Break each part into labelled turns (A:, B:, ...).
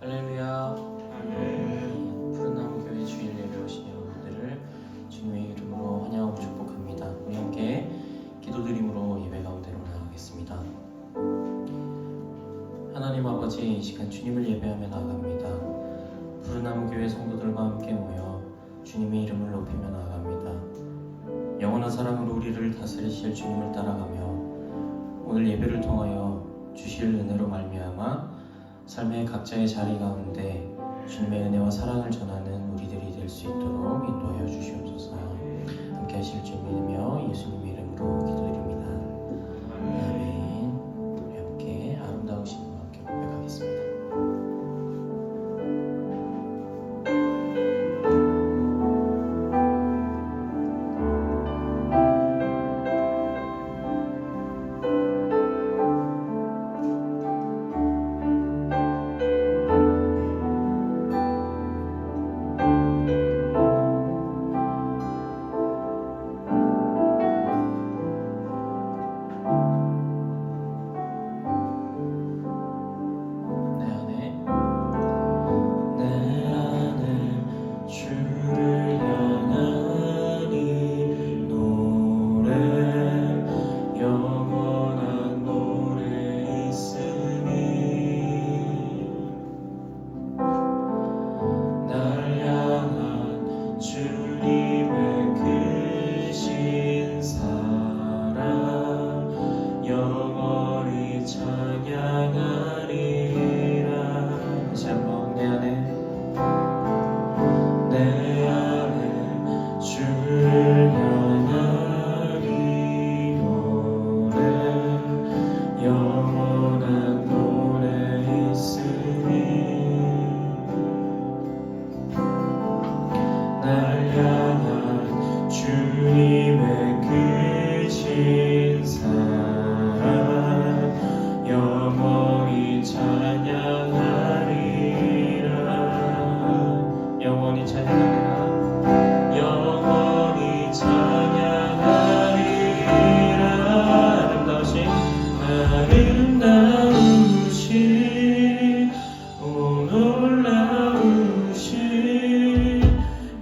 A: 할렐루야. 푸른나무 교회 주일 예배 오신 여러분들을 주님의 이름으로 환영하고 축복합니다. 우리 함께 기도드림으로 예배 가운데로 나가겠습니다. 하나님 아버지, 이 시간 주님을 예배하며 나아갑니다. 푸른나무 교회 성도들과 함께 모여 주님의 이름을 높이며 나아갑니다. 영원한 사랑으로 우리를 다스리실 주님을 따라가며 오늘 예배를 통하여 주실 은혜로 말미암아 삶의 각자의 자리 가운데 주님의 은혜와 사랑을 전하는 우리들이 될 수 있도록 인도하여 주시옵소서. 함께 하실 줄 믿으며 예수님의 이름으로 기도드립니다. 아멘. 우리 함께 아름다우신 분 함께 고백하겠습니다.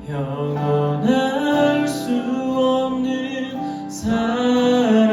B: 영원할 수 없는 사랑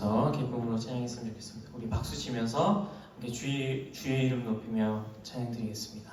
A: 올려서 기쁨으로 찬양했으면 좋겠습니다. 우리 박수 치면서 함께 주의 이름 높이며 찬양드리겠습니다.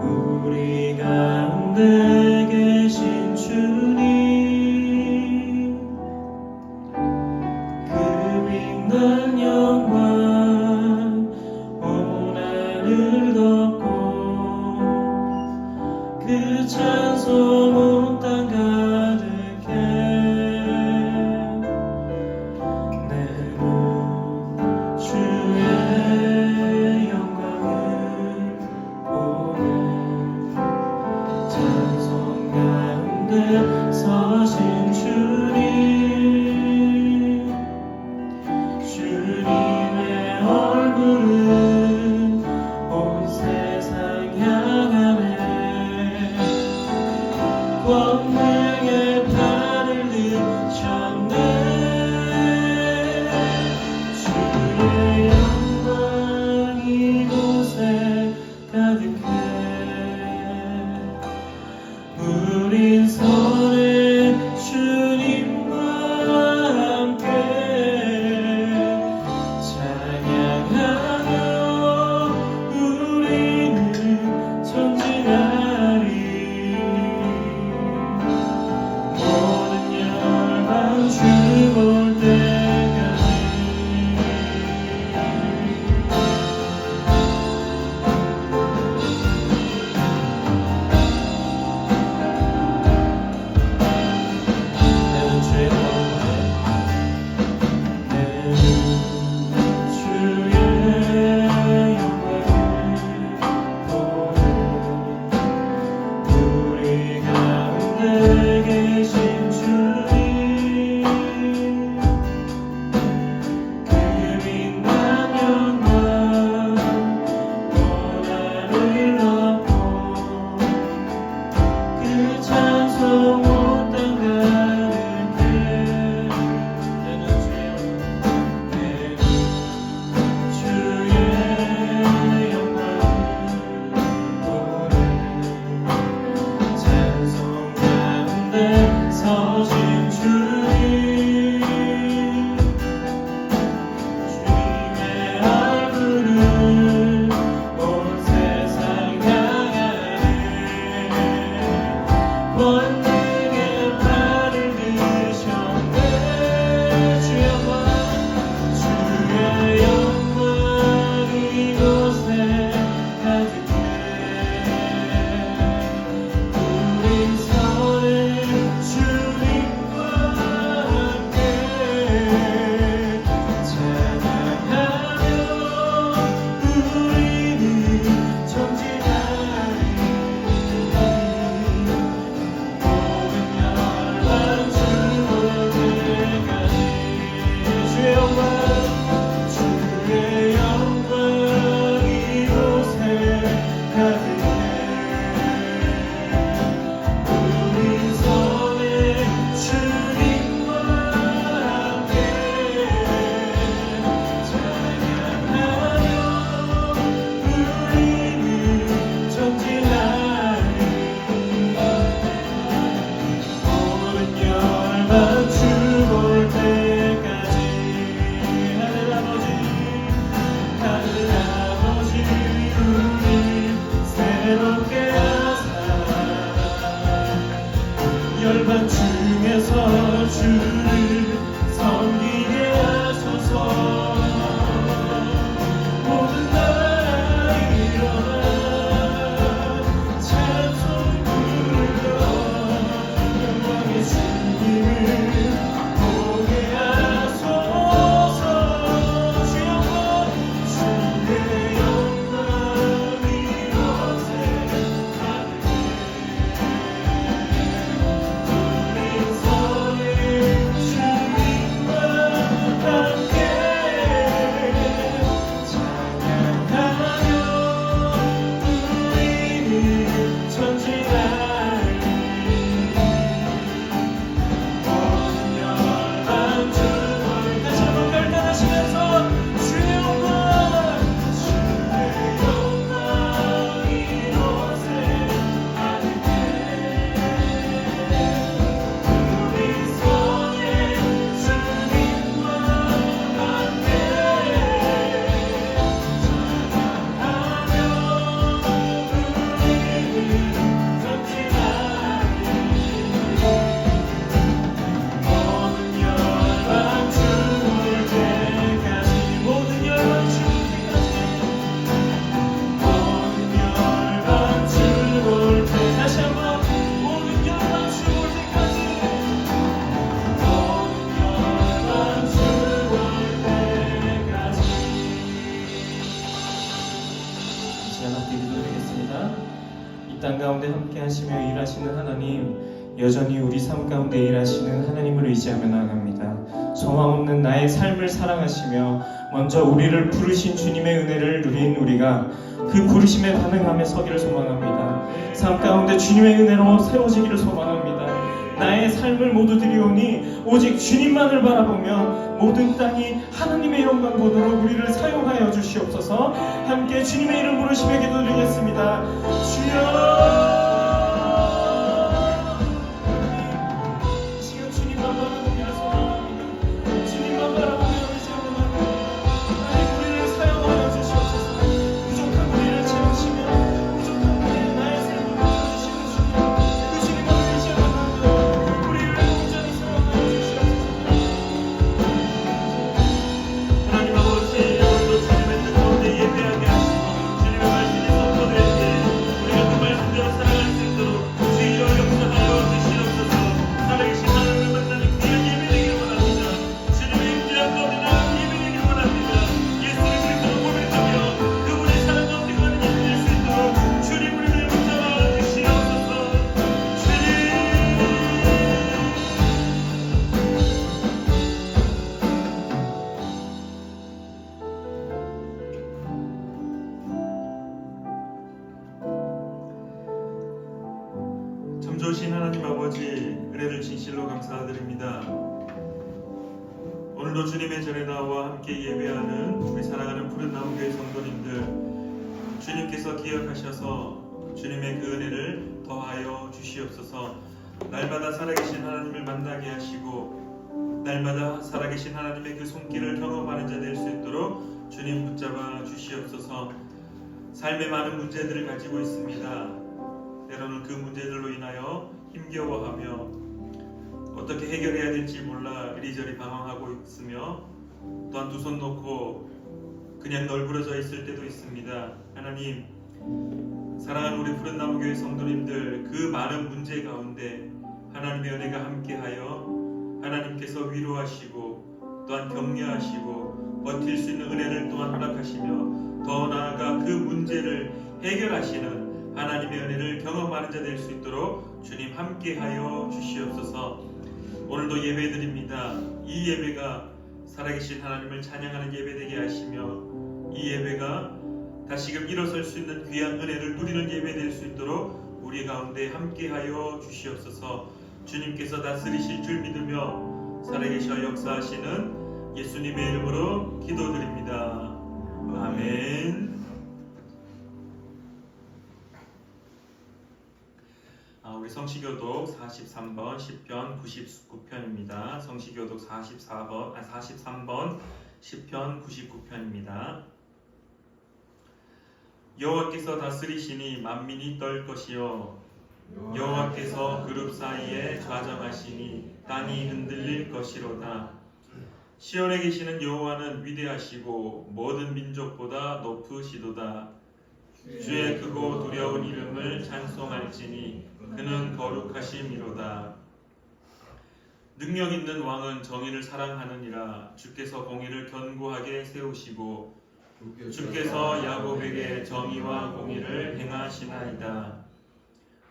B: 우리 가운데 계신 주
A: 찬송 온 땅 가득해 내 눈 주의 영광을 보네 찬송 가운데 서신 주님의 얼굴은 온 세상 향하네 권능의 팔을 드셨네 주의 영광 이곳에 가득해 우린 선의 주님과 함께 찬양하며 우리는 전진하리 모든 열방 주 볼 때까지 내는 주의 영광을 보네 우리 가운데 계신 주님 그 빛난 영광 보라를 넣고 그 찬송 온 땅 가득해 내는 주의 영광을 보네 찬송 가운데 서신 주님의 얼굴은 온 세상 향하네 권능의 팔을 드셨네 주의 영광 이곳에 가득해 우린 선의 주님과 함께 찬양하며 우리는 전진하리 모든 열방 주 볼 때까지 주의 영광 이곳에 가득해 우리 선의 주님과 함께 찬양하며 우리는 전진하리 모든 열방 주 볼 때까지 하늘 아버지 우리 새롭게 하사 열방 중에서 주를 섬기게 하소서 모든 나라 일어나 찬송 부르며 영광의 주님을 보게 하소서 주의 영광 이곳에 가득해 우린 선의
B: 통치하시며 일하시는 하나님, 여전히 우리 삶 가운데 일하시는 하나님을 의지하며 나아갑니다. 소망 없는 나의 삶을 사랑하시며 먼저 우리를 부르신 주님의 은혜를 누린 우리가 그 부르심에 반응하며 서기를 소망합니다. 삶 가운데 주님의 은혜로 세워지기를 소망합니다. 나의 삶을 모두 드리오니 오직 주님만을 바라보며 모든 땅이 하나님의 영광 보도록 우리를 사용하여 주시옵소서. 함께 주님의 이름 부르시며 기도드리겠습니다. 주여,
C: 참 좋으신 하나님 아버지, 은혜를 진실로 감사드립니다. 오늘도 주님의 전에 나와 함께 예배하는 우리 사랑하는 푸른나무교회 성도님들, 주님께서 기억하셔서 주님의 그 은혜를 더하여 주시옵소서. 날마다 살아계신 하나님을 만나게 하시고 날마다 살아계신 하나님의 그 손길을 경험하는 자 될 수 있도록 주님 붙잡아 주시옵소서. 삶의 많은 문제들을 가지고 있습니다. 때로는 그 문제들로 인하여 힘겨워하며 어떻게 해결해야 될지 몰라 이리저리 방황하고 있으며 또한 두 손 놓고 그냥 널브러져 있을 때도 있습니다. 하나님, 사랑하는 우리 푸른나무교회 성도님들, 그 많은 문제 가운데 하나님의 은혜가 함께하여 하나님께서 위로하시고 또한 격려하시고 버틸 수 있는 은혜를 또한 허락하시며 더 나아가 그 문제를 해결하시는 하나님의 은혜를 경험하는 자 될 수 있도록 주님 함께하여 주시옵소서. 오늘도 예배드립니다. 이 예배가 살아계신 하나님을 찬양하는 예배 되게 하시며 이 예배가 다시금 일어설 수 있는 귀한 은혜를 누리는 예배 될 수 있도록 우리 가운데 함께하여 주시옵소서. 주님께서 다스리실 줄 믿으며 살아계셔 역사하시는 예수님의 이름으로 기도드립니다. 아멘. 우리 성시교독 43번 시편 99편입니다. 성시교독 43번 시편 99편입니다. 여호와께서 다스리시니 만민이 떨 것이요 여호와께서 그룹 사이에 좌정하시니 땅이 흔들릴 것이로다. 시온에 계시는 여호와는 위대하시고 모든 민족보다 높으시도다. 주의 크고 두려운 이름을 찬송할지니 그는 거룩하심이로다. 능력 있는 왕은 정의를 사랑하느니라. 주께서 공의를 견고하게 세우시고 주께서 야곱에게 정의와 공의를 행하시나이다.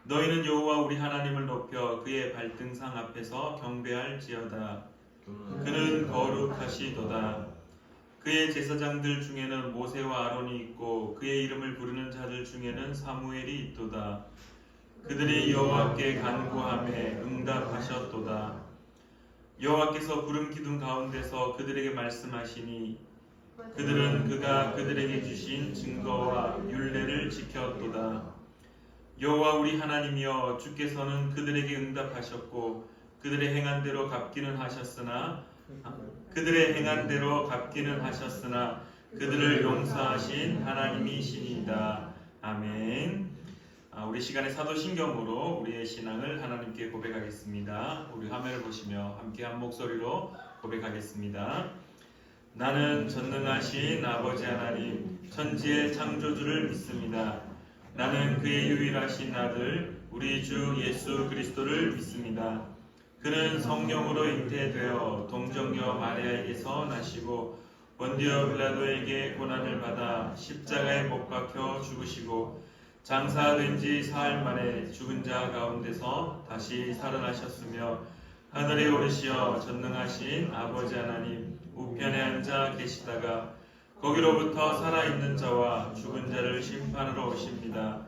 C: 너희는 여호와 우리 하나님을 높여 그의 발등상 앞에서 경배할지어다. 그는 거룩하시도다. 그의 제사장들 중에는 모세와 아론이 있고 그의 이름을 부르는 자들 중에는 사무엘이 있도다. 그들이 여호와께 간구하매 응답하셨도다. 여호와께서 구름 기둥 가운데서 그들에게 말씀하시니 그들은 그가 그들에게 주신 증거와 율례를 지켰도다. 여호와 우리 하나님이여, 주께서는 그들에게 응답하셨고 그들의 행한 대로 갚기는 하셨으나 그들을 용서하신 하나님이시니이다. 아멘. 우리 시간에 사도신경으로 우리의 신앙을 하나님께 고백하겠습니다. 우리 화면을 보시며 함께 한 목소리로 고백하겠습니다. 나는 전능하신 아버지 하나님 천지의 창조주를 믿습니다. 나는 그의 유일하신 아들 우리 주 예수 그리스도를 믿습니다. 그는 성령으로 잉태되어 동정녀 마리아에게서 나시고 본디오 빌라도에게 고난을 받아 십자가에 못 박혀 죽으시고 장사된 지 사흘 만에 죽은 자 가운데서 다시 살아나셨으며 하늘에 오르시어 전능하신 아버지 하나님 우편에 앉아 계시다가 거기로부터 살아있는 자와 죽은 자를 심판하러 오십니다.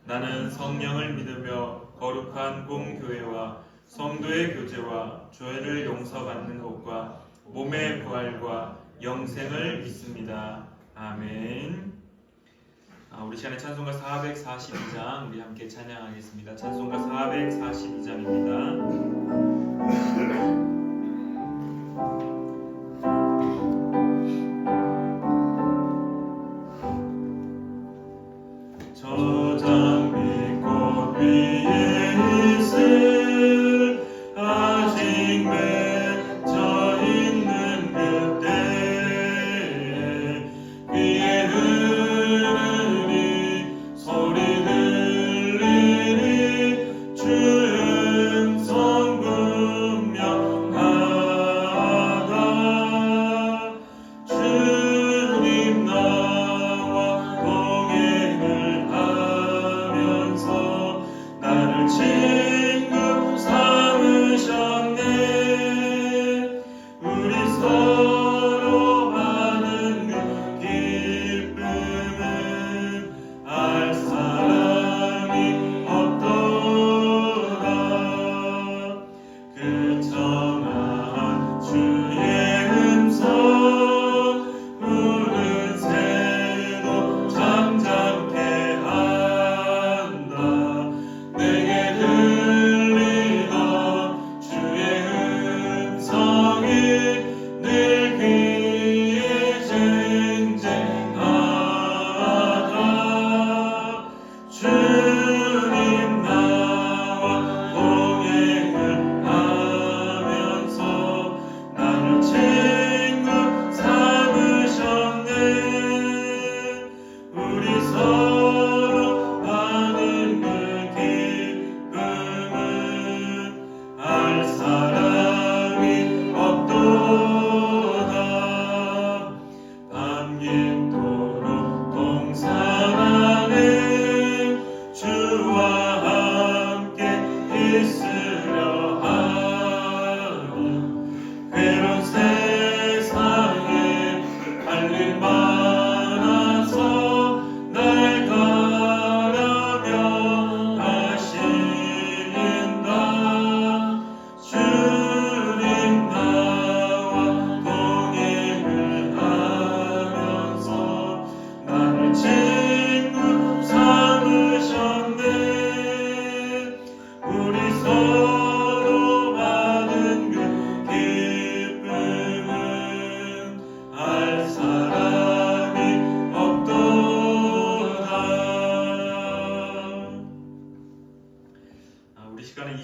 C: 나는 성령을 믿으며 거룩한 공교회와 성도의 교제와 죄를 용서받는 것과 몸의 부활과 영생을 믿습니다. 아멘. 우리 시간에 찬송가 442장 우리 함께 찬양하겠습니다. 찬송가 442장입니다.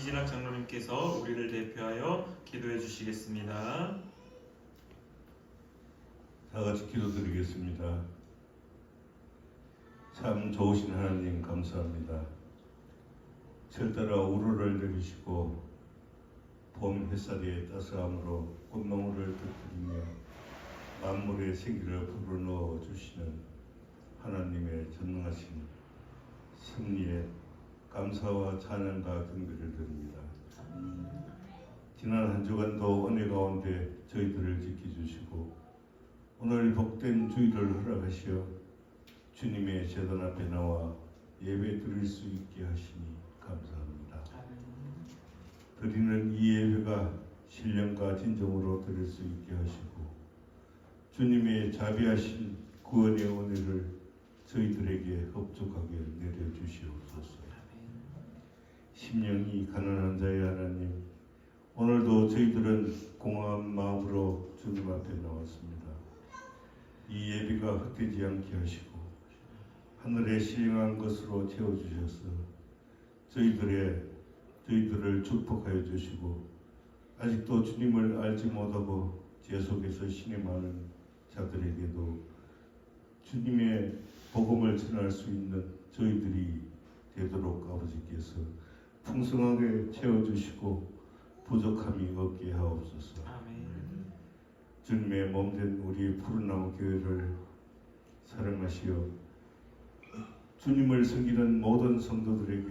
C: 이진학 장로님께서 우리를 대표하여 기도해 주시겠습니다.
D: 다 같이 기도드리겠습니다. 참 좋으신 하나님 감사합니다. 철따라 우르를 내리시고 봄 햇살의 따스함으로 꽃망울을 터뜨리며 만물의 생기를 불어넣어 주시는 하나님의 전능하신 섭리에 감사와 찬양과 경배를 드립니다. 지난 한 주간도 은혜 가운데 저희들을 지켜주시고 오늘 복된 주일을 허락하시어 주님의 제단 앞에 나와 예배 드릴 수 있게 하시니 감사합니다. 드리는 이 예배가 신령과 진정으로 드릴 수 있게 하시고 주님의 자비하신 구원의 은혜를 저희들에게 흡족하게 내려주시옵소서. 심령이 가난한 자의 하나님, 오늘도 저희들은 공허한 마음으로 주님 앞에 나왔습니다. 이 예비가 헛되지 않게 하시고 하늘에 신령한 것으로 채워주셔서 저희들을 축복하여 주시고 아직도 주님을 알지 못하고 죄 속에서 신음하는 자들에게도 주님의 복음을 전할 수 있는 저희들이 되도록 아버지께서 풍성하게 채워주시고 부족함이 없게 하옵소서.
C: 아멘.
D: 주님의 몸된 우리 푸른나무 교회를 사랑하시어 주님을 섬기는 모든 성도들에게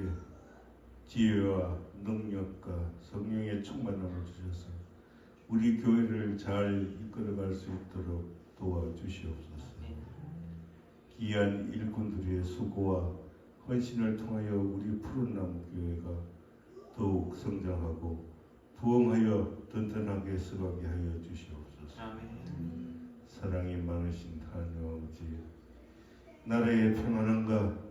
D: 지혜와 능력과 성령의 충만함을 주셔서 우리 교회를 잘 이끌어갈 수 있도록 도와주시옵소서. 귀한 일꾼들의 수고와 헌신을 통하여 우리 푸른나무 교회가 더욱 성장하고 부흥하여 든든하게 서가게 하여 주시옵소서.
C: 아멘.
D: 사랑이 많으신 하나님 아버지, 나라의 평안함과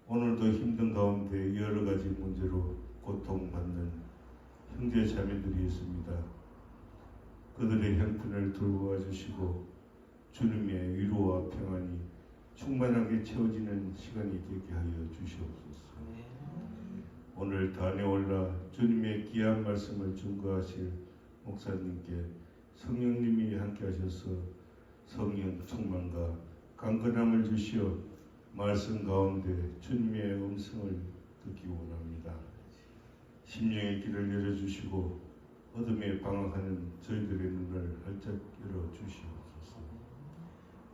D: 오늘도 힘든 가운데 여러 가지 문제로 고통받는 형제 자매들이 있습니다. 그들의 형편을 돌보아 주시고 주님의 위로와 평안이 충만하게 채워지는 시간이 되게 하여 주시옵소서. 오늘 단에 올라 주님의 귀한 말씀을 증거하실 목사님께 성령님이 함께 하셔서 성령 충만과 강건함을 주시어 말씀 가운데 주님의 음성을 듣기 원합니다. 심령의 길을 열어주시고 어둠에 방황하는 저희들의 눈을 활짝 열어주시옵소서.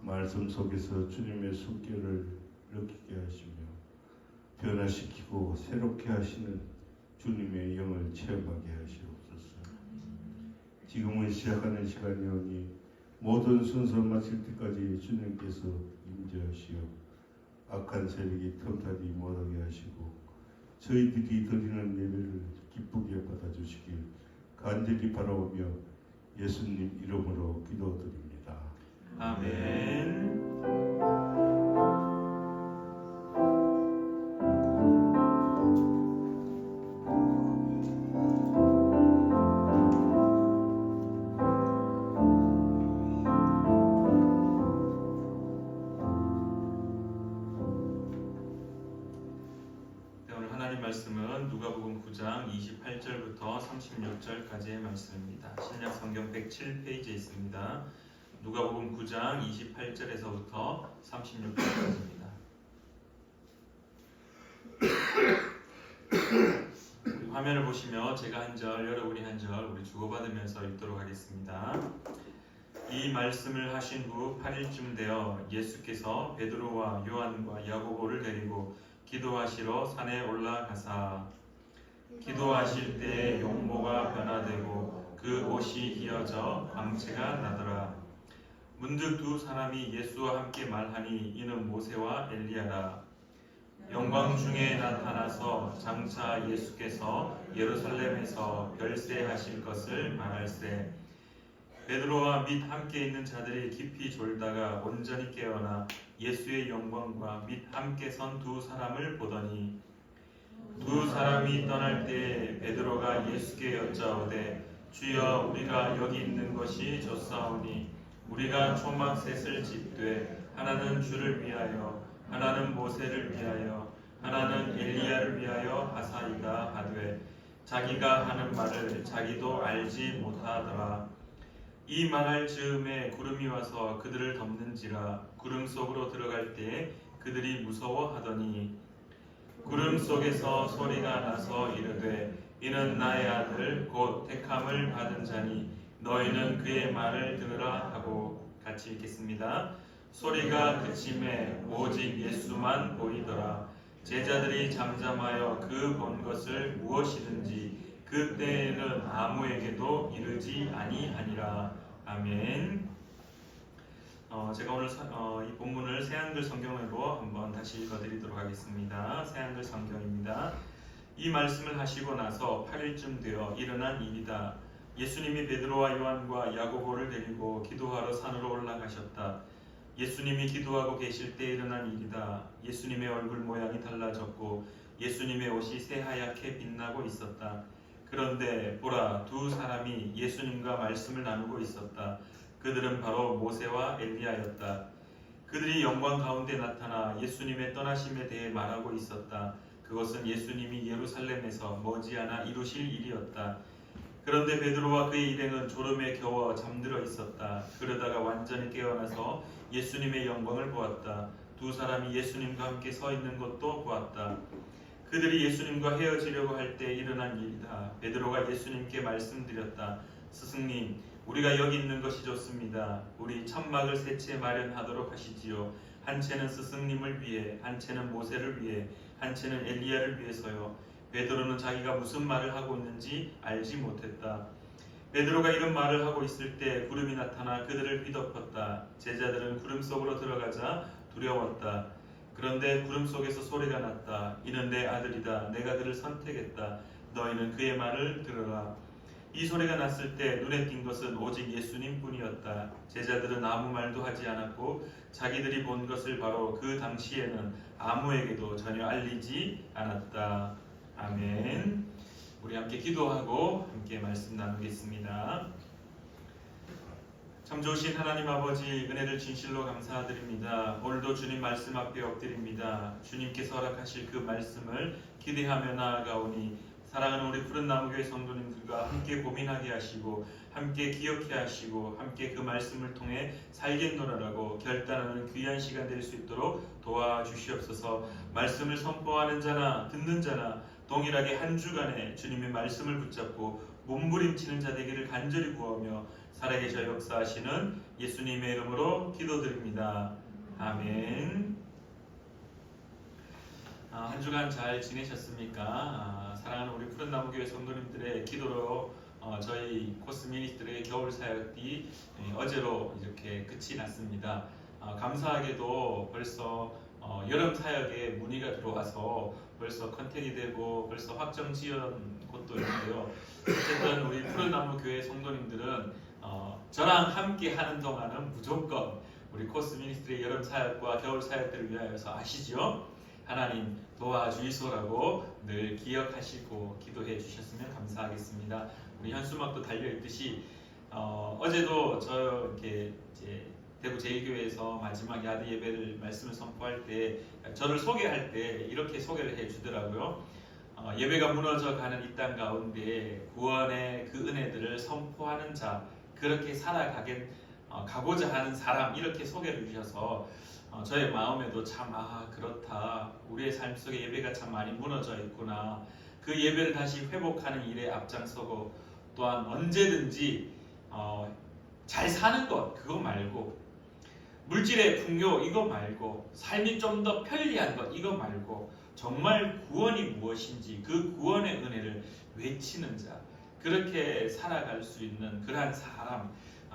D: 말씀 속에서 주님의 숨결을 느끼게 하시며 변화시키고 새롭게 하시는 주님의 영을 체험하게 하시옵소서. 지금은 시작하는 시간이오니 모든 순서 마칠 때까지 주님께서 임재하시어 악한 세력이 틈타지 못하게 하시고 저희들이 드리는 예배를 기쁘게 받아주시길 간절히 바라오며 예수님 이름으로 기도드립니다.
C: 아멘. 오늘 하나님 말씀은 누가복음 9장 28절부터 36절까지의 말씀입니다. 신약 성경 107페이지에 있습니다. 누가복음 9장 28절에서부터 36절까지입니다. 화면을 보시며 제가 한 절, 여러분이 한 절 우리 주고받으면서 읽도록 하겠습니다. 이 말씀을 하신 후 8일쯤 되어 예수께서 베드로와 요한과 야고보를 데리고 기도하시러 산에 올라가사 기도하실 때 용모가 변화되고 그 옷이 휘어져 광채가 나더라. 문득 두 사람이 예수와 함께 말하니 이는 모세와 엘리야라. 영광 중에 나타나서 장차 예수께서 예루살렘에서 별세하실 것을 말할세. 베드로와 및 함께 있는 자들이 깊이 졸다가 온전히 깨어나 예수의 영광과 및 함께 선 두 사람을 보더니 두 사람이 떠날 때 베드로가 예수께 여짜오되 주여 우리가 여기 있는 것이 좋사오니 우리가 초막 셋을 짓되 하나는 주를 위하여 하나는 모세를 위하여 하나는 엘리야를 위하여 하사이다 하되 자기가 하는 말을 자기도 알지 못하더라. 이 말할 즈음에 구름이 와서 그들을 덮는지라. 구름 속으로 들어갈 때에 그들이 무서워하더니 구름 속에서 소리가 나서 이르되 이는 나의 아들 곧 택함을 받은 자니 너희는 그의 말을 들으라 하고. 같이 읽겠습니다. 소리가 그침에 오직 예수만 보이더라. 제자들이 잠잠하여 그 본 것을 무엇이든지 그때에는 아무에게도 이르지 아니하니라. 아멘. 제가 오늘 이 본문을 새한글 성경으로 한번 다시 읽어드리도록 하겠습니다. 새한글 성경입니다. 이 말씀을 하시고 나서 8일쯤 되어 일어난 일이다. 예수님이 베드로와 요한과 야고보를 데리고 기도하러 산으로 올라가셨다. 예수님이 기도하고 계실 때 일어난 일이다. 예수님의 얼굴 모양이 달라졌고 예수님의 옷이 새하얗게 빛나고 있었다. 그런데 보라, 두 사람이 예수님과 말씀을 나누고 있었다. 그들은 바로 모세와 엘리야였다. 그들이 영광 가운데 나타나 예수님의 떠나심에 대해 말하고 있었다. 그것은 예수님이 예루살렘에서 머지않아 이루실 일이었다. 그런데 베드로와 그의 일행은 졸음에 겨워 잠들어 있었다. 그러다가 완전히 깨어나서 예수님의 영광을 보았다. 두 사람이 예수님과 함께 서 있는 것도 보았다. 그들이 예수님과 헤어지려고 할 때 일어난 일이다. 베드로가 예수님께 말씀드렸다. 스승님, 우리가 여기 있는 것이 좋습니다. 우리 천막을 세 채 마련하도록 하시지요. 한 채는 스승님을 위해, 한 채는 모세를 위해, 한 채는 엘리야를 위해서요. 베드로는 자기가 무슨 말을 하고 있는지 알지 못했다. 베드로가 이런 말을 하고 있을 때 구름이 나타나 그들을 뒤덮었다. 제자들은 구름 속으로 들어가자 두려웠다. 그런데 구름 속에서 소리가 났다. 이는 내 아들이다. 내가 그를 선택했다. 너희는 그의 말을 들으라. 이 소리가 났을 때 눈에 띈 것은 오직 예수님뿐이었다. 제자들은 아무 말도 하지 않았고 자기들이 본 것을 바로 그 당시에는 아무에게도 전혀 알리지 않았다. 아멘. 우리 함께 기도하고 함께 말씀 나누겠습니다. 참 좋으신 하나님 아버지, 은혜를 진실로 감사드립니다. 오늘도 주님 말씀 앞에 엎드립니다. 주님께서 허락하실 그 말씀을 기대하며 나아가오니 사랑하는 우리 푸른나무교회 성도님들과 함께 고민하게 하시고 함께 기억해 하시고 함께 그 말씀을 통해 살겠노라라고 결단하는 귀한 시간 될 수 있도록 도와주시옵소서. 말씀을 선포하는 자나 듣는 자나 동일하게 한 주간에 주님의 말씀을 붙잡고 몸부림치는 자 되기를 간절히 구하며 살아계셔 역사하시는 예수님의 이름으로 기도드립니다. 아멘. 한 주간 잘 지내셨습니까? 사랑하는 우리 푸른나무교회 성도님들의 기도로 저희 코스 미니스트리의 겨울 사역이 어제로 이렇게 끝이 났습니다. 감사하게도 벌써 여름 사역에 문의가 들어와서 벌써 컨택이 되고 벌써 확정 지은 곳도 있는데요. 어쨌든 우리 푸른나무교회 성도님들은 저랑 함께 하는 동안은 무조건 우리 코스 미니스트리의 여름 사역과 겨울 사역들을 위하여서 아시죠? 하나님 도와주이소라고 늘 기억하시고 기도해 주셨으면 감사하겠습니다. 우리 현수막도 달려있듯이 어제도 저 이렇게 이제 대구 제1교회에서 마지막 야드 예배를 말씀을 선포할 때 저를 소개할 때 이렇게 소개를 해 주더라고요. 예배가 무너져 가는 이 땅 가운데 구원의 그 은혜들을 선포하는 자, 그렇게 가고자 하는 사람, 이렇게 소개를 주셔서 저의 마음에도 참 그렇다. 우리의 삶 속에 예배가 참 많이 무너져 있구나. 그 예배를 다시 회복하는 일에 앞장서고 또한 언제든지 잘 사는 것 그거 말고 물질의 풍요 이거 말고 삶이 좀 더 편리한 것 이거 말고 정말 구원이 무엇인지 그 구원의 은혜를 외치는 자, 그렇게 살아갈 수 있는 그러한 사람,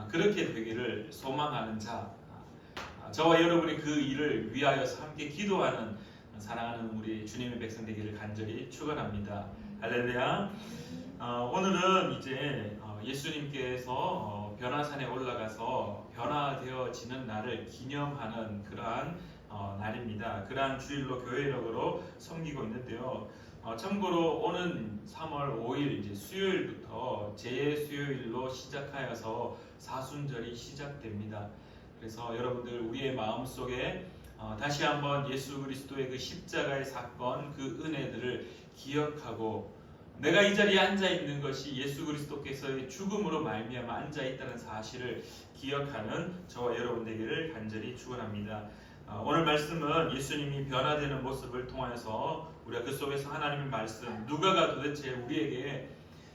C: 그렇게 되기를 소망하는 자, 저와 여러분이 그 일을 위하여서 함께 기도하는 사랑하는 우리 주님의 백성 되기를 간절히 축원합니다. 할렐루야. 오늘은 이제 예수님께서 변화산에 올라가서 변화되어지는 날을 기념하는 그러한 날입니다. 그러한 주일로 교회력으로 섬기고 있는데요. 참고로 오는 3월 5일 이제 수요일부터 제 수요일로 시작하여서 사순절이 시작됩니다. 그래서 여러분들 우리의 마음속에 다시 한번 예수 그리스도의 그 십자가의 사건, 그 은혜들을 기억하고 내가 이 자리에 앉아 있는 것이 예수 그리스도께서의 죽음으로 말미암아 앉아 있다는 사실을 기억하는 저와 여러분 되기를 간절히 축원합니다. 오늘 말씀은 예수님이 변화되는 모습을 통해서 우리가 그 속에서 하나님의 말씀, 누가가 도대체 우리에게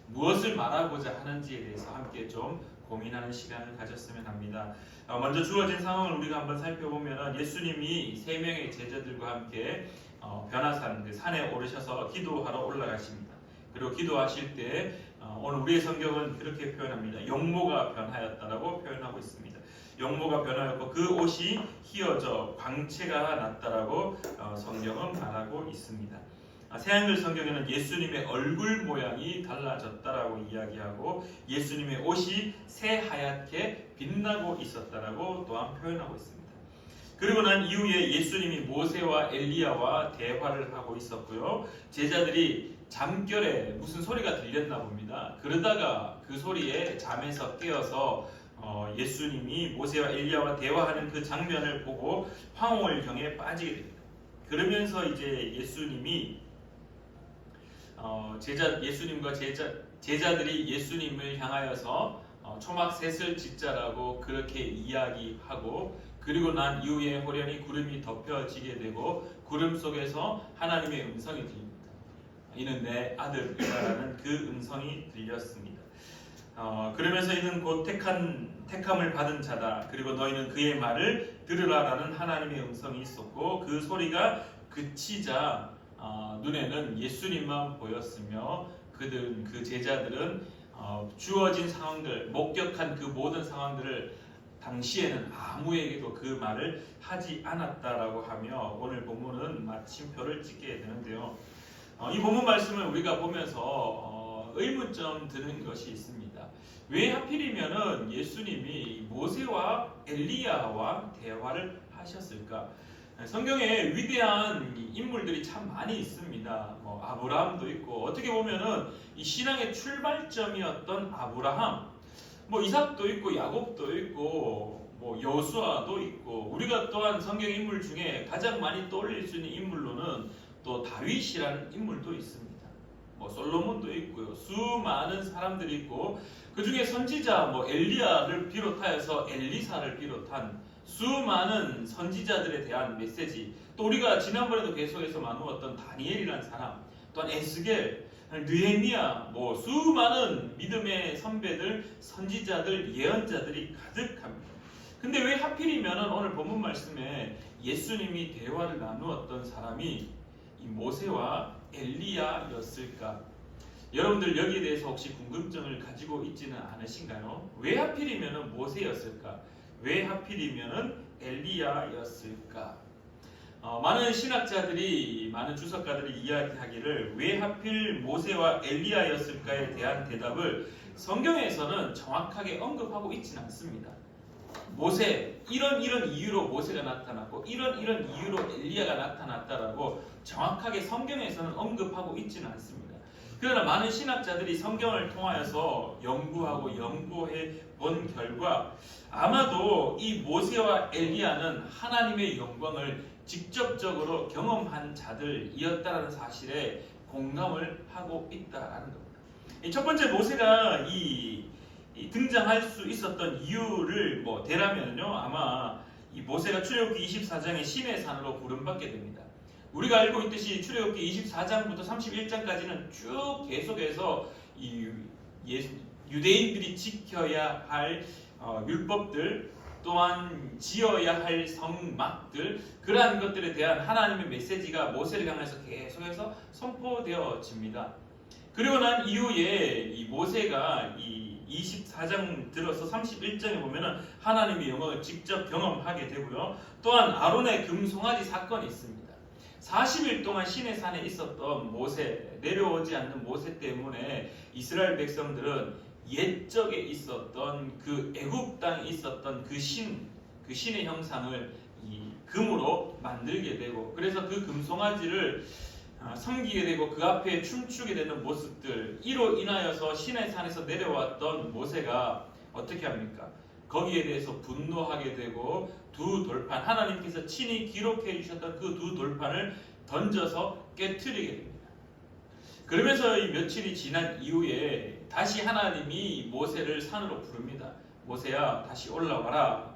C: 무엇을 말하고자 하는지에 대해서 함께 좀 고민하는 시간을 가졌으면 합니다. 먼저 주어진 상황을 우리가 한번 살펴보면 예수님이 세 명의 제자들과 함께 변화산 그 산에 오르셔서 기도하러 올라가십니다. 그리고 기도하실 때 오늘 우리의 성경은 그렇게 표현합니다. 용모가 변하였다라고 표현하고 있습니다. 용모가 변하였고 그 옷이 휘어져 광채가 났다라고 성경은 말하고 있습니다. 새한글 성경에는 예수님의 얼굴 모양이 달라졌다라고 이야기하고 예수님의 옷이 새하얗게 빛나고 있었다라고 또한 표현하고 있습니다. 그리고 난 이후에 예수님이 모세와 엘리야와 대화를 하고 있었고요. 제자들이 잠결에 무슨 소리가 들렸나 봅니다. 그러다가 그 소리에 잠에서 깨어서 예수님이 모세와 엘리야와 대화하는 그 장면을 보고 황홀경에 빠지게 됩니다. 그러면서 이제 예수님이 예수님과 제자들이 예수님을 향하여서 초막셋을 짓자라고 그렇게 이야기하고 그리고 난 이후에 호련히 구름이 덮여지게 되고 구름 속에서 하나님의 음성이 들립니다. 이는 내 아들이라는 그 음성이 들렸습니다. 그러면서 이는 곧 택함을 받은 자다. 그리고 너희는 그의 말을 들으라라는 하나님의 음성이 있었고 그 소리가 그치자 눈에는 예수님만 보였으며 그 제자들은 주어진 상황들, 목격한 그 모든 상황들을 당시에는 아무에게도 그 말을 하지 않았다라고 하며 오늘 본문은 마침표를 찍게 되는데요. 이 본문 말씀을 우리가 보면서 의문점 드는 것이 있습니다. 왜 하필이면은 예수님이 모세와 엘리야와 대화를 하셨을까? 성경에 위대한 인물들이 참 많이 있습니다. 아브라함도 있고 어떻게 보면은 이 신앙의 출발점이었던 아브라함, 이삭도 있고 야곱도 있고 여수아도 있고 우리가 또한 성경 인물 중에 가장 많이 떠올릴 수 있는 인물로는 또 다윗이라는 인물도 있습니다. 솔로몬도 있고요. 수많은 사람들이 있고 그 중에 선지자 엘리야를 비롯하여서 엘리사를 비롯한 수많은 선지자들에 대한 메시지, 또 우리가 지난번에도 계속해서 나누었던 다니엘이라는 사람, 또한 에스겔, 느헤미야, 수많은 믿음의 선배들, 선지자들, 예언자들이 가득합니다. 근데 왜 하필이면 오늘 본문 말씀에 예수님이 대화를 나누었던 사람이 이 모세와 엘리야였을까? 여러분들 여기에 대해서 혹시 궁금증을 가지고 있지는 않으신가요? 왜 하필이면 모세였을까? 왜 하필이면 엘리야였을까? 많은 신학자들이, 많은 주석가들이 이야기하기를 왜 하필 모세와 엘리야였을까에 대한 대답을 성경에서는 정확하게 언급하고 있지는 않습니다. 모세, 이런 이유로 모세가 나타났고 이런 이유로 엘리야가 나타났다라고 정확하게 성경에서는 언급하고 있지는 않습니다. 그러나 많은 신학자들이 성경을 통하여서 연구해 본 결과 아마도 이 모세와 엘리야는 하나님의 영광을 직접적으로 경험한 자들이었다는 사실에 공감을 하고 있다라는 겁니다. 첫 번째 모세가 등장할 수 있었던 이유를 대라면요, 아마 이 모세가 출애굽기 24장의 신의 산으로 부름받게 됩니다. 우리가 알고 있듯이 출애굽기 24장부터 31장까지는 쭉 계속해서 유대인들이 지켜야 할 율법들, 또한 지어야 할 성막들, 그러한 것들에 대한 하나님의 메시지가 모세를 향해서 계속해서 선포되어집니다. 그리고 난 이후에 이 모세가 이 24장 들어서 31장에 보면은 하나님의 영광을 직접 경험하게 되고요. 또한 아론의 금송아지 사건이 있습니다. 40일 동안 시내 산에 있었던 모세, 내려오지 않는 모세 때문에 이스라엘 백성들은 옛적에 있었던 그 애굽 땅에 있었던 그 신의 형상을 이 금으로 만들게 되고, 그래서 그 금송아지를 섬기게 되고 그 앞에 춤추게 되는 모습들, 이로 인하여서 시내산에서 내려왔던 모세가 어떻게 합니까? 거기에 대해서 분노하게 되고 두 돌판, 하나님께서 친히 기록해 주셨던 그 두 돌판을 던져서 깨트리게 됩니다. 그러면서 이 며칠이 지난 이후에 다시 하나님이 모세를 산으로 부릅니다. 모세야, 다시 올라와라.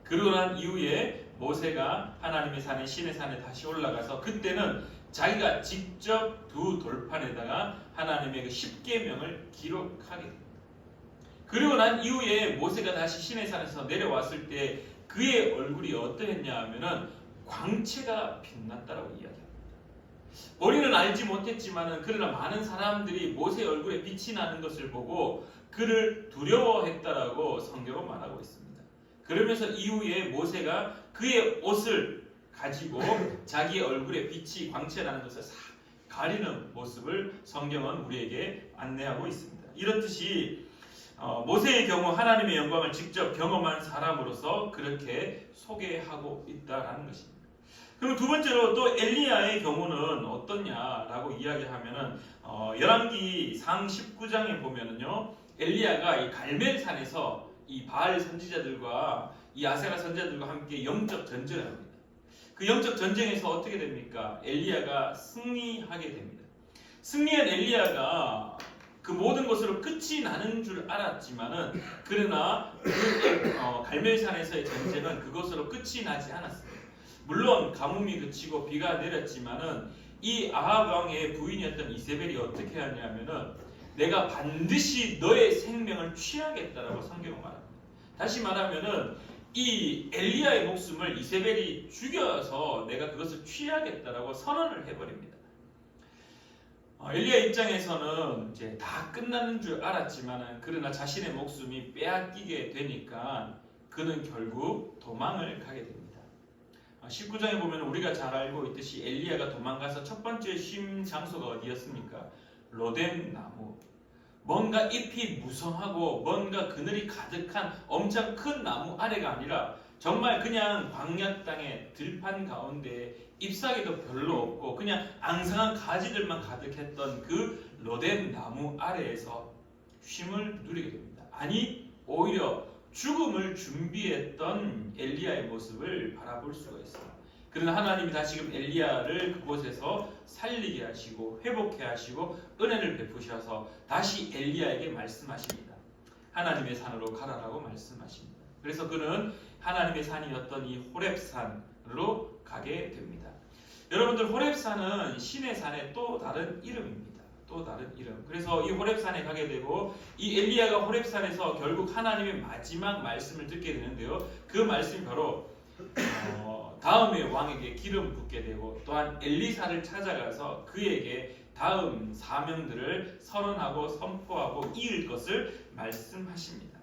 C: 그러고 난 이후에 모세가 하나님의 산에, 신의 산에 다시 올라가서 그때는 자기가 직접 두 돌판에다가 하나님의 그 십계명을 기록하게 됩니다. 그리고 난 이후에 모세가 다시 시내산에서 내려왔을 때 그의 얼굴이 어떠했냐 하면은 광채가 빛났다라고 이야기합니다. 우리는 알지 못했지만은 그러나 많은 사람들이 모세의 얼굴에 빛이 나는 것을 보고 그를 두려워했다라고 성경은 말하고 있습니다. 그러면서 이후에 모세가 그의 옷을 가지고 자기의 얼굴에 빛이 광채나는 것을 싹 가리는 모습을 성경은 우리에게 안내하고 있습니다. 이렇듯이 모세의 경우 하나님의 영광을 직접 경험한 사람으로서 그렇게 소개하고 있다라는 것입니다. 그리고 두 번째로 또 엘리야의 경우는 어떠냐라고 이야기하면은 열왕기상 19장에 보면은요, 엘리야가 이 갈멜산에서 이 바알 선지자들과 이 아세라 선지자들과 함께 영적 전쟁을 합니다. 그 영적 전쟁에서 어떻게 됩니까? 엘리야가 승리하게 됩니다. 승리한 엘리야가 그 모든 것으로 끝이 나는 줄 알았지만은 그러나 갈멜산에서의 전쟁은 그것으로 끝이 나지 않았습니다. 물론 가뭄이 그치고 비가 내렸지만은 이 아합 왕의 부인이었던 이세벨이 어떻게 하냐면은
E: 내가 반드시 너의 생명을 취하겠다라고 성경은 말합니다. 다시 말하면은 이 엘리야의 목숨을 이세벨이 죽여서 내가 그것을 취하겠다라고 선언을 해버립니다. 엘리야 입장에서는 이제 다 끝나는 줄 알았지만 그러나 자신의 목숨이 빼앗기게 되니까 그는 결국 도망을 가게 됩니다. 19장에 보면 우리가 잘 알고 있듯이 엘리야가 도망가서 첫 번째 쉼 장소가 어디였습니까? 로뎀 나무. 뭔가 잎이 무성하고 뭔가 그늘이 가득한 엄청 큰 나무 아래가 아니라 정말 그냥 광야 땅의 들판 가운데 잎사귀도 별로 없고 그냥 앙상한 가지들만 가득했던 그 로뎀 나무 아래에서 쉼을 누리게 됩니다. 아니 오히려 죽음을 준비했던 엘리야의 모습을 바라볼 수가 있어요. 그러나 하나님이 다시금 엘리야를 그곳에서 살리게 하시고 회복해 하시고 은혜를 베푸셔서 다시 엘리야에게 말씀하십니다. 하나님의 산으로 가라라고 말씀하십니다. 그래서 그는 하나님의 산이었던 이 호렙산으로 가게 됩니다. 여러분들 호렙산은 신의 산의 또 다른 이름입니다. 또 다른 이름. 그래서 이 호렙산에 가게 되고 이 엘리야가 호렙산에서 결국 하나님의 마지막 말씀을 듣게 되는데요. 그 말씀이 바로 다음에 왕에게 기름 붓게 되고 또한 엘리사를 찾아가서 그에게 다음 사명들을 선언하고 선포하고 이을 것을 말씀하십니다.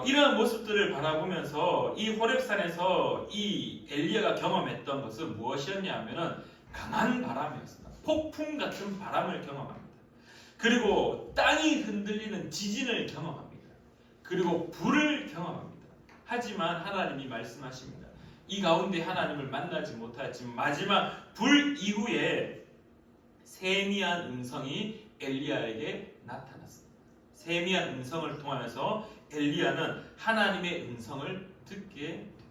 E: 이러한 모습들을 바라보면서 이 호렙산에서 이 엘리야가 경험했던 것은 무엇이었냐 하면은 강한 바람이었습니다. 폭풍 같은 바람을 경험합니다. 그리고 땅이 흔들리는 지진을 경험합니다. 그리고 불을 경험합니다. 하지만 하나님이 말씀하십니다. 이 가운데 하나님을 만나지 못하였지만 마지막 불 이후에 세미한 음성이 엘리야에게 나타났습니다. 세미한 음성을 통하여서 엘리야는 하나님의 음성을 듣게 됩니다.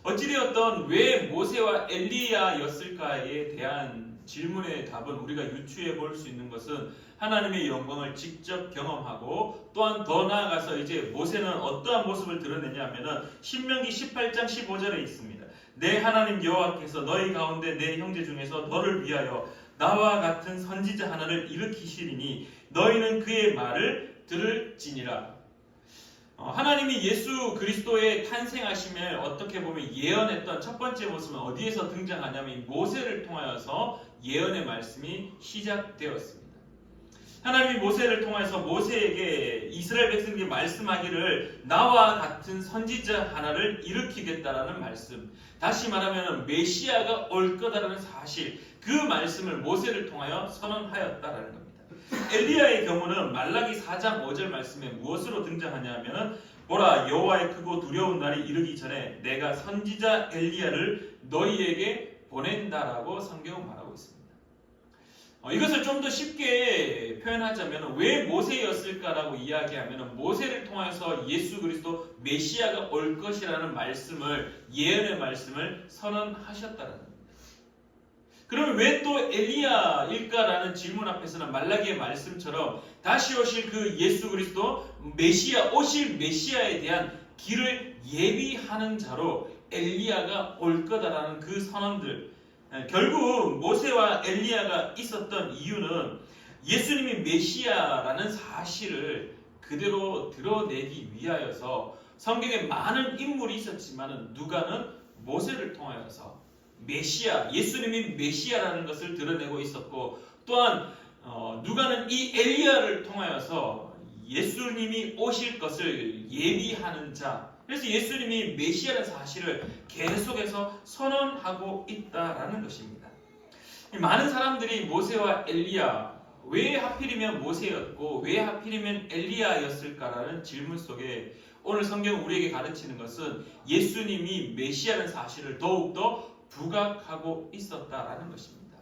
E: 어찌되었던 왜 모세와 엘리야였을까에 대한 질문의 답은 우리가 유추해 볼 수 있는 것은 하나님의 영광을 직접 경험하고 또한 더 나아가서 이제 모세는 어떠한 모습을 드러내냐 하면은 신명기 18장 15절에 있습니다. 내 하나님 여호와께서 너희 가운데 내 형제 중에서 너를 위하여 나와 같은 선지자 하나를 일으키시리니 너희는 그의 말을 들을지니라. 하나님이 예수 그리스도의 탄생하심을 어떻게 보면 예언했던 첫 번째 모습은 어디에서 등장하냐면 모세를 통하여서 예언의 말씀이 시작되었습니다. 하나님이 모세를 통해서 모세에게 이스라엘 백성에게 말씀하기를 나와 같은 선지자 하나를 일으키겠다라는 말씀, 다시 말하면 메시아가 올 거다라는 사실, 그 말씀을 모세를 통하여 선언하였다라는 겁니다. 엘리야의 경우는 말라기 4장 5절 말씀에 무엇으로 등장하냐면 보라 여호와의 크고 두려운 날이 이르기 전에 내가 선지자 엘리야를 너희에게 보낸다라고 성경은 말하고 있습니다. 이것을 좀 더 쉽게 표현하자면 왜 모세였을까라고 이야기하면 모세를 통해서 예수 그리스도 메시아가 올 것이라는 말씀을 예언의 말씀을 선언하셨다는 겁니다. 그러면 왜 또 엘리야일까라는 질문 앞에서는 말라기의 말씀처럼 다시 오실 그 예수 그리스도 메시아 오실 메시아에 대한 길을 예비하는 자로 엘리야가 올 거다라는 그 선언들, 결국 모세와 엘리야가 있었던 이유는 예수님이 메시아라는 사실을 그대로 드러내기 위하여서 성경에 많은 인물이 있었지만 누가는 모세를 통하여서 메시아, 예수님이 메시아라는 것을 드러내고 있었고 또한 누가는 이 엘리야를 통하여서 예수님이 오실 것을 예비하는 자, 그래서 예수님이 메시아라는 사실을 계속해서 선언하고 있다라는 것입니다. 많은 사람들이 모세와 엘리야, 왜 하필이면 모세였고 왜 하필이면 엘리야였을까라는 질문 속에 오늘 성경 우리에게 가르치는 것은 예수님이 메시아라는 사실을 더욱더 부각하고 있었다라는 것입니다.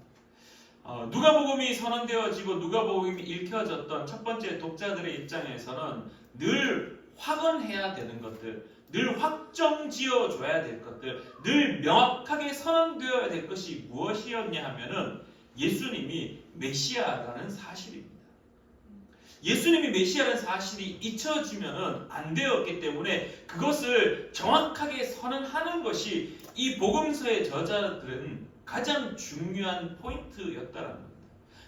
E: 누가복음이 선언되어지고 누가복음이 읽혀졌던 첫 번째 독자들의 입장에서는 늘 확언해야 되는 것들, 늘 확정지어줘야 될 것들, 늘 명확하게 선언되어야 될 것이 무엇이었냐 하면은 예수님이 메시아라는 사실입니다. 예수님이 메시아라는 사실이 잊혀지면은 안 되었기 때문에 그것을 정확하게 선언하는 것이 이 복음서의 저자들은 가장 중요한 포인트였다는 겁니다.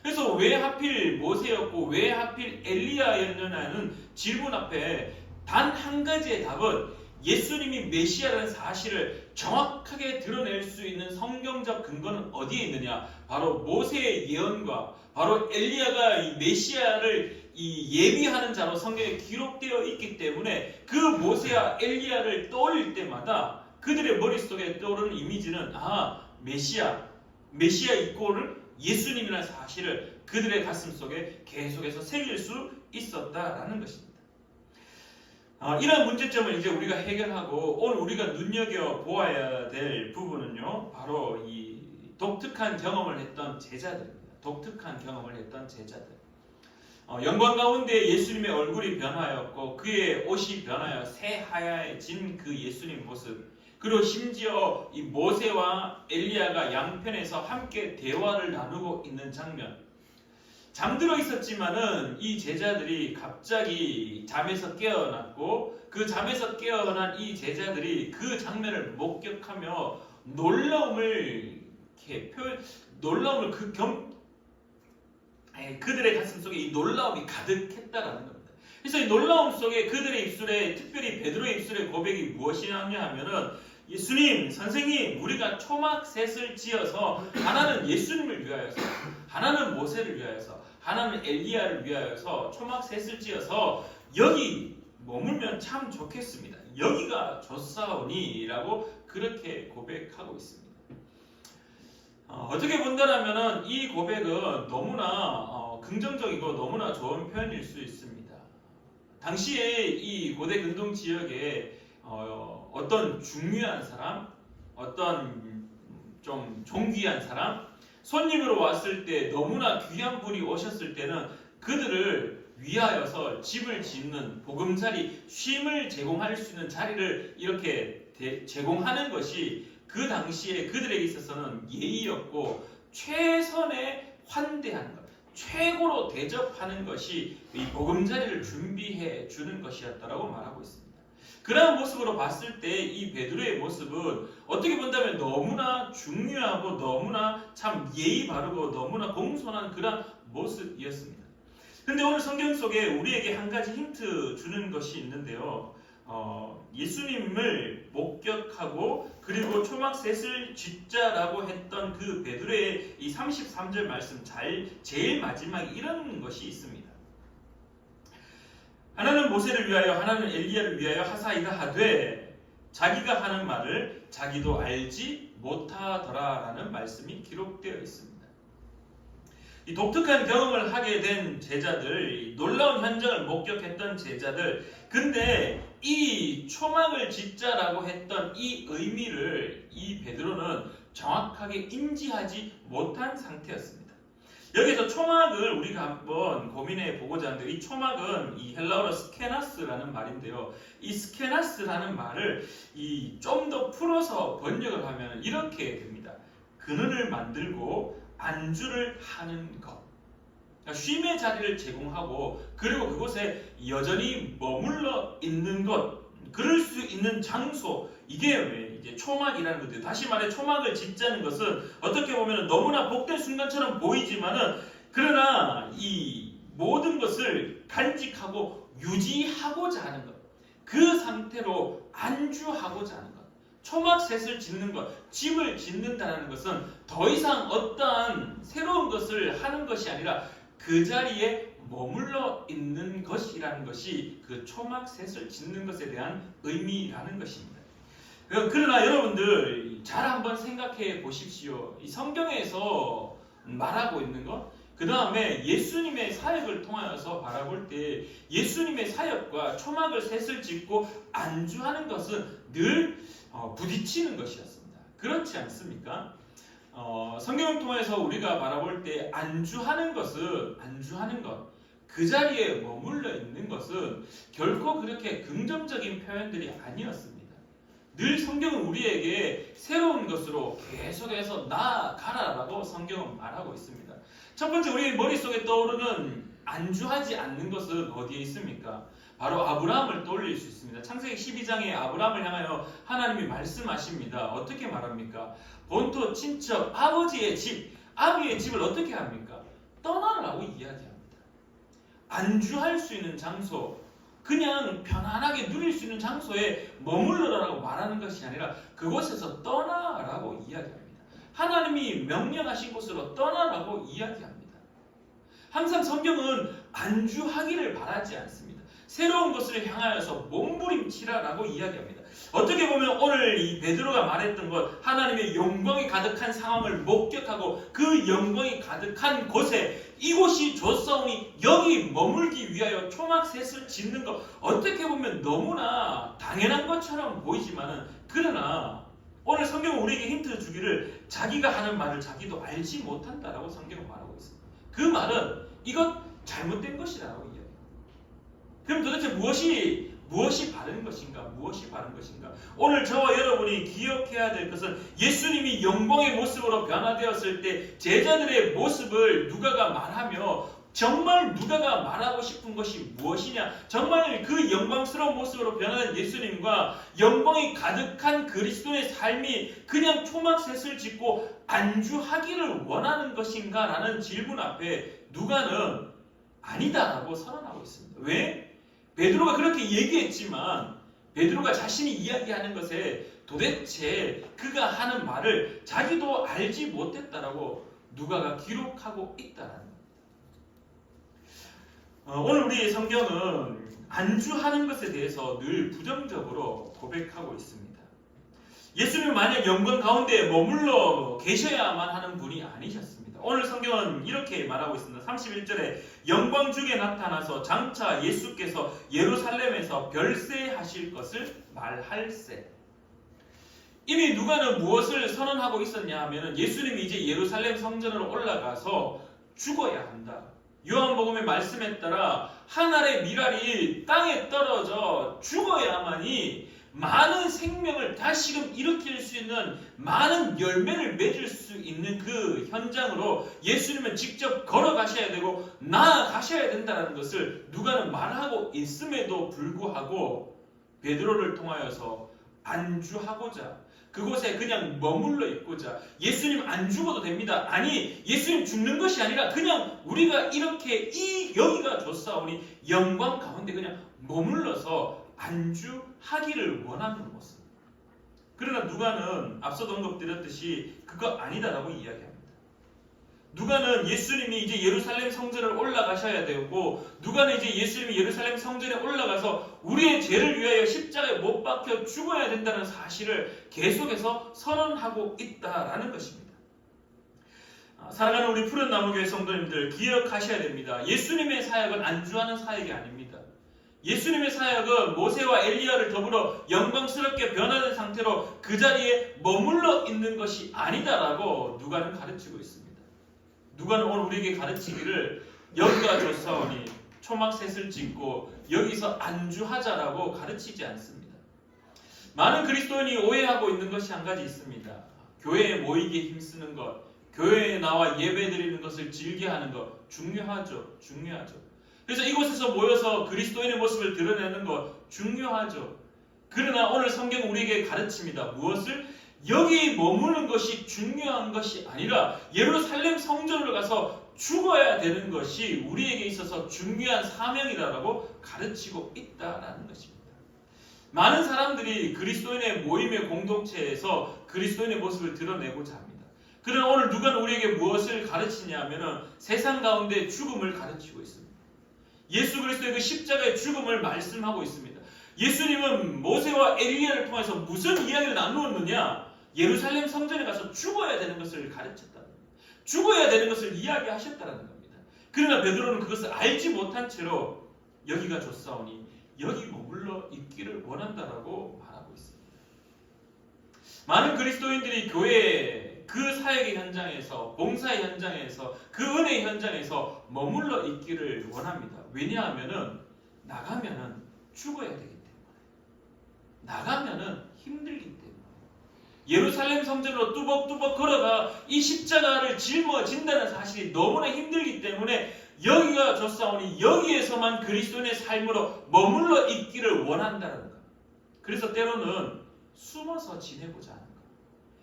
E: 그래서 왜 하필 모세였고 왜 하필 엘리야였느냐는 질문 앞에 단 한 가지의 답은 예수님이 메시아라는 사실을 정확하게 드러낼 수 있는 성경적 근거는 어디에 있느냐? 바로 모세의 예언과 바로 엘리야가 이 메시아를 예비하는 자로 성경에 기록되어 있기 때문에 그 모세와 엘리야를 떠올릴 때마다 그들의 머릿속에 떠오르는 이미지는 메시아 이꼬를 예수님이라는 사실을 그들의 가슴속에 계속해서 새길 수 있었다라는 것입니다. 이런 문제점을 이제 우리가 해결하고 오늘 우리가 눈여겨 보아야 될 부분은요, 바로 이 독특한 경험을 했던 제자들입니다. 독특한 경험을 했던 제자들. 영광 가운데 예수님의 얼굴이 변하였고 그의 옷이 변하여 새하얘진 그 예수님 모습, 그리고 심지어 이 모세와 엘리야가 양편에서 함께 대화를 나누고 있는 장면. 잠들어 있었지만은 이 제자들이 갑자기 잠에서 깨어났고 그 잠에서 깨어난 이 제자들이 그 장면을 목격하며 놀라움을 그들의 가슴 속에 이 놀라움이 가득했다라는 겁니다. 그래서 이 놀라움 속에 그들의 입술에, 특별히 베드로의 입술의 고백이 무엇이냐 하면은, 예수님, 선생님, 우리가 초막셋을 지어서 하나는 예수님을 위하여서, 하나는 모세를 위하여서, 하나는 엘리야를 위하여서 초막셋을 지어서 여기 머물면 참 좋겠습니다. 여기가 좋사오니라고 그렇게 고백하고 있습니다. 어떻게 본다라면은 이 고백은 너무나 긍정적이고 너무나 좋은 표현일 수 있습니다. 당시에 이 고대 근동 지역에 어떤 중요한 사람, 어떤 좀 존귀한 사람, 손님으로 왔을 때 너무나 귀한 분이 오셨을 때는 그들을 위하여서 집을 짓는 보금자리, 쉼을 제공할 수 있는 자리를 이렇게 제공하는 것이 그 당시에 그들에게 있어서는 예의였고 최선의 환대하는 것, 최고로 대접하는 것이 이 보금자리를 준비해 주는 것이었다라고 말하고 있습니다. 그러한 모습으로 봤을 때 이 베드로의 모습은 어떻게 본다면 너무나 중요하고 너무나 참 예의 바르고 너무나 공손한 그런 모습이었습니다. 근데 오늘 성경 속에 우리에게 한 가지 힌트 주는 것이 있는데요. 예수님을 목격하고 그리고 초막셋을 짓자라고 했던 그 베드로의 이 33절 말씀 제일 마지막에 이런 것이 있습니다. 하나는 모세를 위하여 하나는 엘리야를 위하여 하사이다 하되 자기가 하는 말을 자기도 알지 못하더라라는 말씀이 기록되어 있습니다. 이 독특한 경험을 하게 된 제자들, 놀라운 현장을 목격했던 제자들, 근데 이 초막을 짓자라고 했던 이 의미를 이 베드로는 정확하게 인지하지 못한 상태였습니다. 여기서 초막을 우리가 한번 고민해 보고자 하는데, 이 초막은 이 헬라어로 스케나스라는 말인데요. 이 스케나스라는 말을 좀 더 풀어서 번역을 하면 이렇게 됩니다. 그늘을 만들고 안주를 하는 것. 그러니까 쉼의 자리를 제공하고 그리고 그곳에 여전히 머물러 있는 것, 그럴 수 있는 장소, 이게 이제 초막이라는 건데, 다시 말해 초막을 짓자는 것은 어떻게 보면 너무나 복된 순간처럼 보이지만은 그러나 이 모든 것을 간직하고 유지하고자 하는 것, 그 상태로 안주하고자 하는 것, 초막셋을 짓는 것, 집을 짓는다는 것은 더 이상 어떠한 새로운 것을 하는 것이 아니라 그 자리에 머물러 있는 것이라는 것이 그 초막셋을 짓는 것에 대한 의미라는 것입니다. 그러나 여러분들 잘 한번 생각해 보십시오. 이 성경에서 말하고 있는 것, 그 다음에 예수님의 사역을 통하여서 바라볼 때 예수님의 사역과 초막을 셋을 짓고 안주하는 것은 늘 부딪히는 것이었습니다. 그렇지 않습니까? 성경을 통해서 우리가 바라볼 때 안주하는 것, 그 자리에 머물러 있는 것은 결코 그렇게 긍정적인 표현들이 아니었습니다. 늘 성경은 우리에게 새로운 것으로 계속해서 나아가라라고 성경은 말하고 있습니다. 첫 번째, 우리 머릿속에 떠오르는 안주하지 않는 것은 어디에 있습니까? 바로 아브라함을 떠올릴 수 있습니다. 창세기 12장에 아브라함을 향하여 하나님이 말씀하십니다. 어떻게 말합니까? 본토, 친척, 아버지의 집, 아비의 집을 어떻게 합니까? 떠나라고 이야기합니다. 안주할 수 있는 장소, 그냥 편안하게 누릴 수 있는 장소에 머물러라라고 말하는 것이 아니라 그곳에서 떠나라고 이야기합니다. 하나님이 명령하신 곳으로 떠나라고 이야기합니다. 항상 성경은 안주하기를 바라지 않습니다. 새로운 것을 향하여서 몸부림치라라고 이야기합니다. 어떻게 보면 오늘 이 베드로가 말했던 것, 하나님의 영광이 가득한 상황을 목격하고 그 영광이 가득한 곳에 이곳이 좋사오니 여기 머물기 위하여 초막셋을 짓는 것, 어떻게 보면 너무나 당연한 것처럼 보이지만은, 그러나 오늘 성경은 우리에게 힌트 주기를 자기가 하는 말을 자기도 알지 못한다라고 성경은 말하고 있습니다. 그 말은 이것 잘못된 것이라고 이야기합니다. 그럼 도대체 무엇이 바른 것인가? 무엇이 바른 것인가? 오늘 저와 여러분이 기억해야 될 것은 예수님이 영광의 모습으로 변화되었을 때 제자들의 모습을 누가가 말하며 정말 누가가 말하고 싶은 것이 무엇이냐? 정말 그 영광스러운 모습으로 변화된 예수님과 영광이 가득한 그리스도의 삶이 그냥 초막셋을 짓고 안주하기를 원하는 것인가? 라는 질문 앞에 누가는 아니다라고 선언하고 있습니다. 왜? 베드로가 그렇게 얘기했지만 베드로가 자신이 이야기하는 것에 도대체 그가 하는 말을 자기도 알지 못했다라고 누가가 기록하고 있다라는 겁니다. 오늘 우리 성경은 안주하는 것에 대해서 늘 부정적으로 고백하고 있습니다. 예수님은 만약 영광 가운데 머물러 계셔야만 하는 분이 아니셨습니다. 오늘 성경은 이렇게 말하고 있습니다. 31절에 영광 중에 나타나서 장차 예수께서 예루살렘에서 별세하실 것을 말할세. 이미 누가는 무엇을 선언하고 있었냐 하면 예수님이 이제 예루살렘 성전으로 올라가서 죽어야 한다. 요한복음의 말씀에 따라 한 알의 밀알이 땅에 떨어져 죽어야만이 많은 생명을 다시금 일으킬 수 있는 많은 열매를 맺을 수 있는 그 현장으로 예수님은 직접 걸어가셔야 되고 나아가셔야 된다는 것을 누가는 말하고 있음에도 불구하고 베드로를 통하여서 안주하고자 그곳에 그냥 머물러 있고자 예수님 안 죽어도 됩니다. 아니 예수님 죽는 것이 아니라 그냥 우리가 이렇게 여기가 좋사오니 영광 가운데 그냥 머물러서 안주하기를 원하는 모습. 그러나 누가는 앞서도 언급드렸듯이 그거 아니다라고 이야기합니다. 누가는 예수님이 이제 예루살렘 성전을 올라가셔야 되고 누가는 이제 예수님이 예루살렘 성전에 올라가서 우리의 죄를 위하여 십자가에 못 박혀 죽어야 된다는 사실을 계속해서 선언하고 있다라는 것입니다. 사랑하는 우리 푸른 나무교회 성도님들 기억하셔야 됩니다. 예수님의 사역은 안주하는 사역이 아닙니다. 예수님의 사역은 모세와 엘리야를 더불어 영광스럽게 변화된 상태로 그 자리에 머물러 있는 것이 아니다라고 누가는 가르치고 있습니다. 누가는 오늘 우리에게 가르치기를 여기가 좋사오니 초막셋을 짓고 여기서 안주하자라고 가르치지 않습니다. 많은 그리스도인이 오해하고 있는 것이 한 가지 있습니다. 교회에 모이기에 힘쓰는 것, 교회에 나와 예배드리는 것을 즐겨하는 것 중요하죠. 그래서 이곳에서 모여서 그리스도인의 모습을 드러내는 것 중요하죠. 그러나 오늘 성경은 우리에게 가르칩니다. 무엇을? 여기 머무는 것이 중요한 것이 아니라 예루살렘 성전으로 가서 죽어야 되는 것이 우리에게 있어서 중요한 사명이다라고 가르치고 있다라는 것입니다. 많은 사람들이 그리스도인의 모임의 공동체에서 그리스도인의 모습을 드러내고자 합니다. 그러나 오늘 누가는 우리에게 무엇을 가르치냐 하면 세상 가운데 죽음을 가르치고 있습니다. 예수 그리스도의 그 십자가의 죽음을 말씀하고 있습니다. 예수님은 모세와 엘리야를 통해서 무슨 이야기를 나누었느냐? 예루살렘 성전에 가서 죽어야 되는 것을 가르쳤다. 죽어야 되는 것을 이야기하셨다는 겁니다. 그러나 베드로는 그것을 알지 못한 채로 여기가 좋사오니 여기 머물러 있기를 원한다라고 말하고 있습니다. 많은 그리스도인들이 교회에 그 사역의 현장에서 봉사의 현장에서 그 은혜의 현장에서 머물러 있기를 원합니다. 왜냐하면은 나가면은 죽어야 되기 때문에 나가면은 힘들기 때문에 예루살렘 성전으로 뚜벅뚜벅 걸어가 이 십자가를 짊어진다는 사실이 너무나 힘들기 때문에 여기가 좋사오니 여기에서만 그리스도인의 삶으로 머물러 있기를 원한다는 것. 그래서 때로는 숨어서 지내고자 하는 것.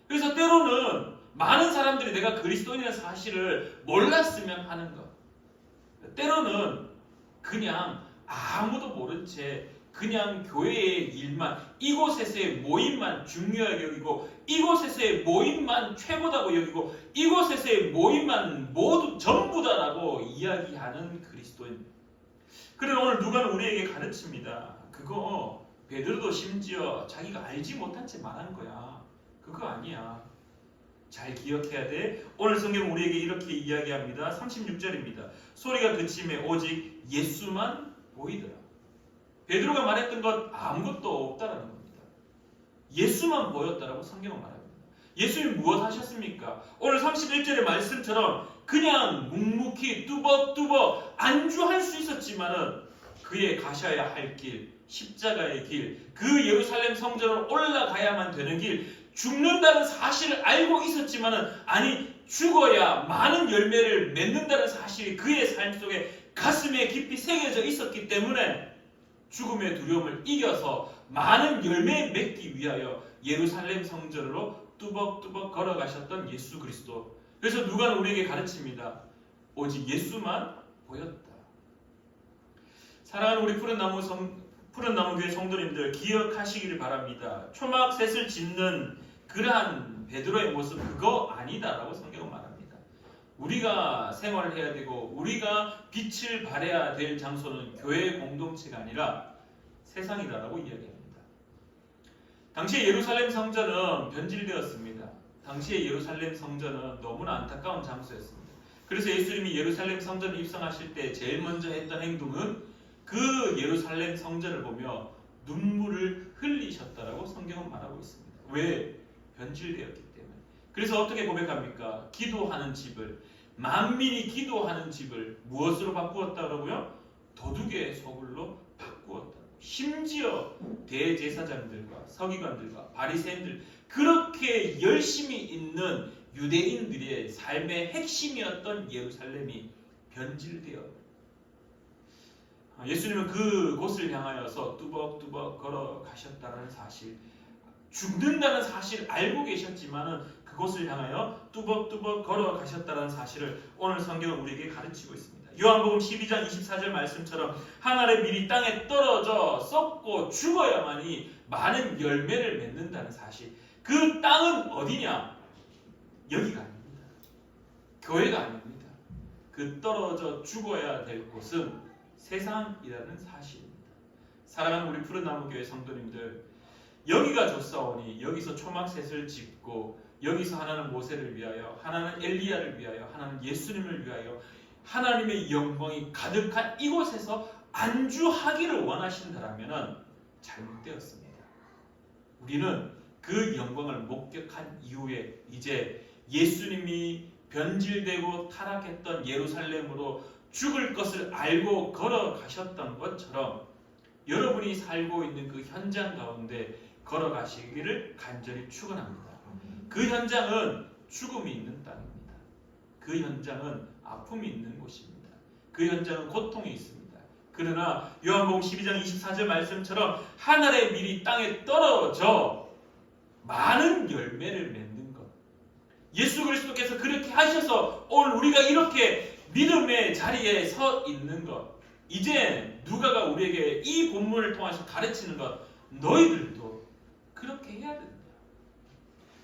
E: 그래서 때로는 많은 사람들이 내가 그리스도인이라는 사실을 몰랐으면 하는 것. 때로는 그냥 아무도 모른 채 그냥 교회의 일만, 이곳에서의 모임만 중요하게 여기고, 이곳에서의 모임만 최고다고 여기고, 이곳에서의 모임만 모두 전부다라고 이야기하는 그리스도인. 그러나 오늘 누가는 우리에게 가르칩니다. 그거 베드로도 심지어 자기가 알지 못한 채 말하는 거야. 그거 아니야. 잘 기억해야 돼. 오늘 성경은 우리에게 이렇게 이야기합니다. 36절입니다. 소리가 그침에 오직 예수만 보이더라. 베드로가 말했던 것 아무것도 없다라는 겁니다. 예수만 보였다라고 성경은 말합니다. 예수님이 무엇 하셨습니까? 오늘 31절의 말씀처럼 그냥 묵묵히 뚜벅뚜벅 안주할 수 있었지만은 그의 가셔야 할 길, 십자가의 길, 그 예루살렘 성전으로 올라가야만 되는 길, 죽는다는 사실을 알고 있었지만은 아니 죽어야 많은 열매를 맺는다는 사실이 그의 삶 속에 가슴에 깊이 새겨져 있었기 때문에 죽음의 두려움을 이겨서 많은 열매 맺기 위하여 예루살렘 성전으로 뚜벅뚜벅 걸어가셨던 예수 그리스도. 그래서 누가는 우리에게 가르칩니다. 오직 예수만 보였다. 사랑하는 우리 푸른 나무 교회 성도님들, 기억하시기를 바랍니다. 초막셋을 짓는 그러한 베드로의 모습 그거 아니다라고 성경은 말합니다. 우리가 생활을 해야 되고 우리가 빛을 발해야 될 장소는 교회의 공동체가 아니라 세상이다라고 이야기합니다. 당시에 예루살렘 성전은 변질되었습니다. 당시에 예루살렘 성전은 너무나 안타까운 장소였습니다. 그래서 예수님이 예루살렘 성전에 입성하실 때 제일 먼저 했던 행동은 그 예루살렘 성전을 보며 눈물을 흘리셨다라고 성경은 말하고 있습니다. 왜? 변질되었기 때문에. 그래서 어떻게 고백합니까? 기도하는 집을, 만민이 기도하는 집을 무엇으로 바꾸었다라고요? 도둑의 소굴로 바꾸었다. 심지어 대제사장들과 서기관들과 바리새인들, 그렇게 열심히 있는 유대인들의 삶의 핵심이었던 예루살렘이 변질되어 예수님은 그곳을 향하여서 뚜벅뚜벅 걸어가셨다는 사실, 죽는다는 사실을 알고 계셨지만은 그곳을 향하여 뚜벅뚜벅 걸어가셨다는 사실을 오늘 성경은 우리에게 가르치고 있습니다. 요한복음 12장 24절 말씀처럼 한 알의 밀이 땅에 떨어져 썩고 죽어야만이 많은 열매를 맺는다는 사실. 그 땅은 어디냐? 여기가 아닙니다. 교회가 아닙니다. 그 떨어져 죽어야 될 곳은 세상이라는 사실입니다. 사랑하는 우리 푸른나무교회 성도님들, 여기가 좋사오니 여기서 초막셋을 짓고 여기서 하나는 모세를 위하여, 하나는 엘리야를 위하여, 하나는 예수님을 위하여 하나님의 영광이 가득한 이곳에서 안주하기를 원하신다라면 잘못되었습니다. 우리는 그 영광을 목격한 이후에 이제 예수님이 변질되고 타락했던 예루살렘으로 죽을 것을 알고 걸어가셨던 것처럼 여러분이 살고 있는 그 현장 가운데 걸어가시기를 간절히 축원합니다. 그 현장은 죽음이 있는 땅입니다. 그 현장은 아픔이 있는 곳입니다. 그 현장은 고통이 있습니다. 그러나 요한복음 12장 24절 말씀처럼 하늘의 밀이 땅에 떨어져 많은 열매를 맺는 것, 예수 그리스도께서 그렇게 하셔서 오늘 우리가 이렇게 믿음의 자리에 서 있는 것, 이제 누가가 우리에게 이 본문을 통해서 가르치는 것, 너희들도 그렇게 해야 된다.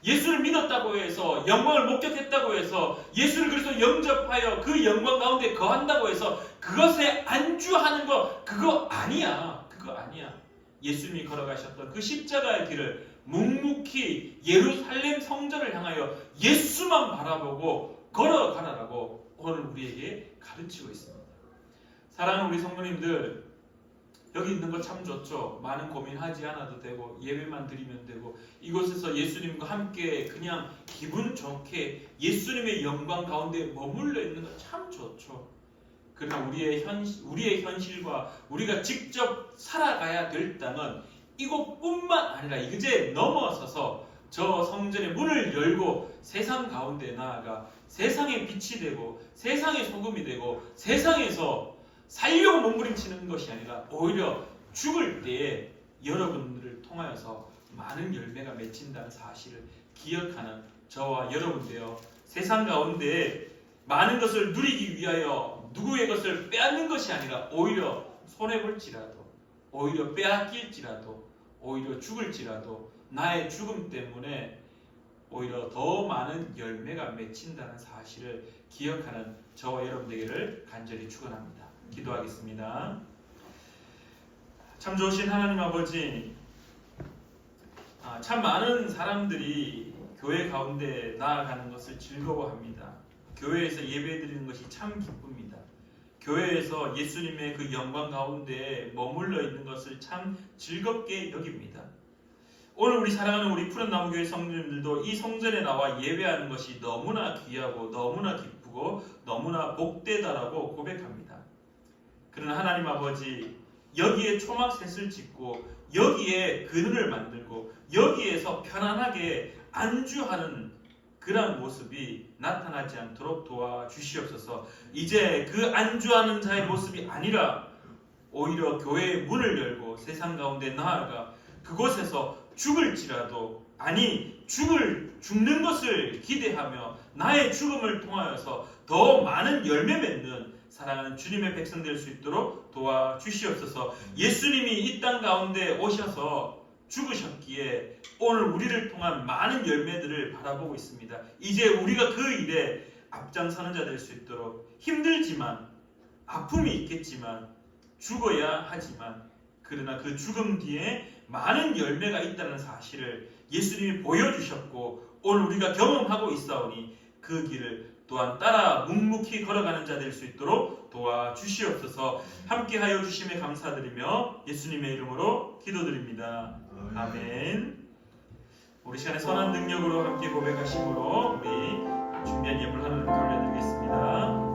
E: 예수를 믿었다고 해서, 영광을 목격했다고 해서, 예수를 그리스도 영접하여 그 영광 가운데 거한다고 해서 그것에 안주하는 것, 그거 아니야. 그거 아니야. 예수님이 걸어가셨던 그 십자가의 길을 묵묵히 예루살렘 성전을 향하여 예수만 바라보고 걸어가라라고 오늘 우리에게 가르치고 있습니다. 사랑하는 우리 성도님들, 여기 있는 거 참 좋죠. 많은 고민하지 않아도 되고 예배만 드리면 되고 이곳에서 예수님과 함께 그냥 기분 좋게 예수님의 영광 가운데 머물러 있는 거 참 좋죠. 그러나 우리의 현실과 우리가 직접 살아가야 될 땅은 이곳뿐만 아니라 이제 넘어서서 저 성전의 문을 열고 세상 가운데 나아가 세상의 빛이 되고 세상의 소금이 되고 세상에서 살려고 몸부림치는 것이 아니라 오히려 죽을 때에 여러분들을 통하여서 많은 열매가 맺힌다는 사실을 기억하는 저와 여러분 되어 세상 가운데 많은 것을 누리기 위하여 누구의 것을 빼앗는 것이 아니라 오히려 손해볼지라도, 오히려 빼앗길지라도, 오히려 죽을지라도 나의 죽음 때문에 오히려 더 많은 열매가 맺힌다는 사실을 기억하는 저와 여러분 되기를 간절히 축원합니다. 기도하겠습니다. 참 좋으신 하나님 아버지, 참 많은 사람들이 교회 가운데 나아가는 것을 즐거워합니다. 교회에서 예배드리는 것이 참 기쁩니다. 교회에서 예수님의 그 영광 가운데 머물러 있는 것을 참 즐겁게 여깁니다. 오늘 우리 사랑하는 우리 푸른나무교회 성도님들도 이 성전에 나와 예배하는 것이 너무나 귀하고 너무나 기쁘고 너무나 복되다라고 고백합니다. 그러나 하나님 아버지, 여기에 초막셋을 짓고 여기에 그늘을 만들고 여기에서 편안하게 안주하는 그러한 모습이 나타나지 않도록 도와주시옵소서. 이제 그 안주하는 자의 모습이 아니라 오히려 교회의 문을 열고 세상 가운데 나아가 그곳에서 죽을지라도, 아니 죽는 것을 기대하며 나의 죽음을 통하여서 더 많은 열매 맺는 사랑하는 주님의 백성 될 수 있도록 도와주시옵소서. 예수님이 이 땅 가운데 오셔서 죽으셨기에 오늘 우리를 통한 많은 열매들을 바라보고 있습니다. 이제 우리가 그 일에 앞장서는 자 될 수 있도록, 힘들지만 아픔이 있겠지만 죽어야 하지만 그러나 그 죽음 뒤에 많은 열매가 있다는 사실을 예수님이 보여주셨고 오늘 우리가 경험하고 있사오니 그 길을 또한 따라 묵묵히 걸어가는 자 될 수 있도록 도와주시옵소서. 함께하여 주심에 감사드리며 예수님의 이름으로 기도드립니다. 아멘. 우리 시간에 선한 능력으로 함께 고백하심으로 우리 준비한 예물 하나님께 올려드리겠습니다.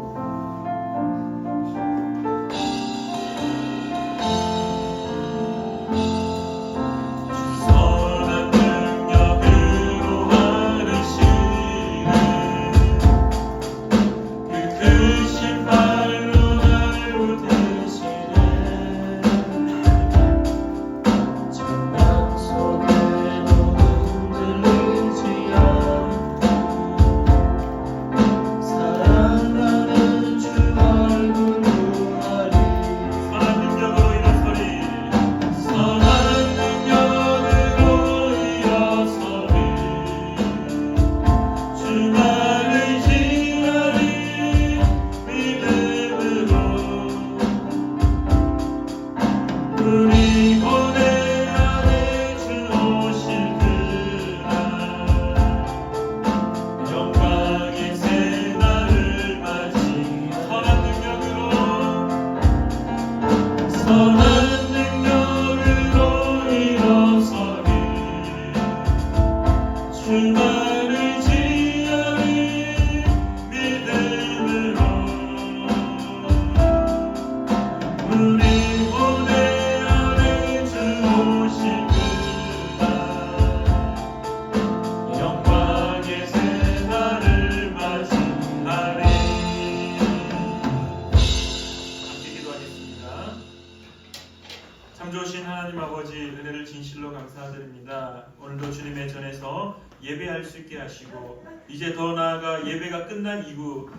E: 참 좋으신 하나님 아버지, 은혜를 진실로 감사드립니다. 오늘도 주님의 전에서 예배할 수 있게 하시고 이제 더 나아가 예배가 끝난 이후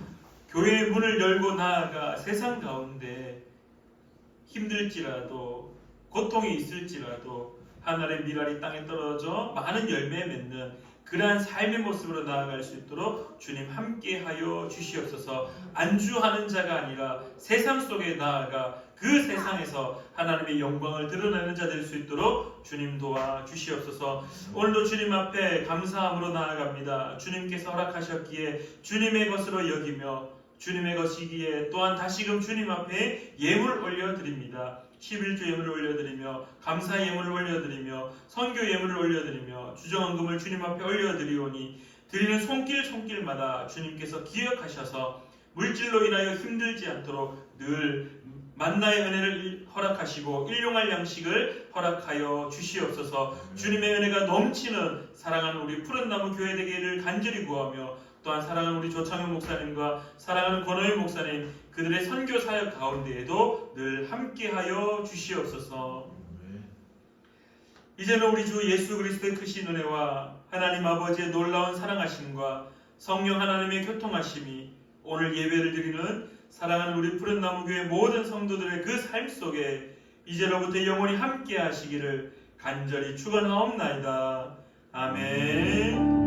E: 교회의 문을 열고 나아가 세상 가운데 힘들지라도 고통이 있을지라도 하늘의 미랄이 땅에 떨어져 많은 열매 맺는 그러한 삶의 모습으로 나아갈 수 있도록 주님 함께하여 주시옵소서. 안주하는 자가 아니라 세상 속에 나아가 그 세상에서 하나님의 영광을 드러내는 자 될 수 있도록 주님 도와주시옵소서. 오늘도 주님 앞에 감사함으로 나아갑니다. 주님께서 허락하셨기에 주님의 것으로 여기며 주님의 것이기에 또한 다시금 주님 앞에 예물 올려드립니다. 11조 예물을 올려드리며 감사 예물을 올려드리며 선교 예물을 올려드리며 주정헌금을 주님 앞에 올려드리오니 드리는 손길마다 주님께서 기억하셔서 물질로 인하여 힘들지 않도록 늘 만나의 은혜를 허락하시고 일용할 양식을 허락하여 주시옵소서. 주님의 은혜가 넘치는 사랑하는 우리 푸른나무 교회 되기를 간절히 구하며 또한 사랑하는 우리 조창현 목사님과 사랑하는 권호영 목사님 그들의 선교 사역 가운데에도 늘 함께하여 주시옵소서. 이제는 우리 주 예수 그리스도의 크신 은혜와 하나님 아버지의 놀라운 사랑하심과 성령 하나님의 교통하심이 오늘 예배를 드리는
C: 사랑하는 우리 푸른나무 교회 모든 성도들의 그 삶 속에 이제로부터 영원히 함께 하시기를 간절히 축원하옵나이다. 아멘.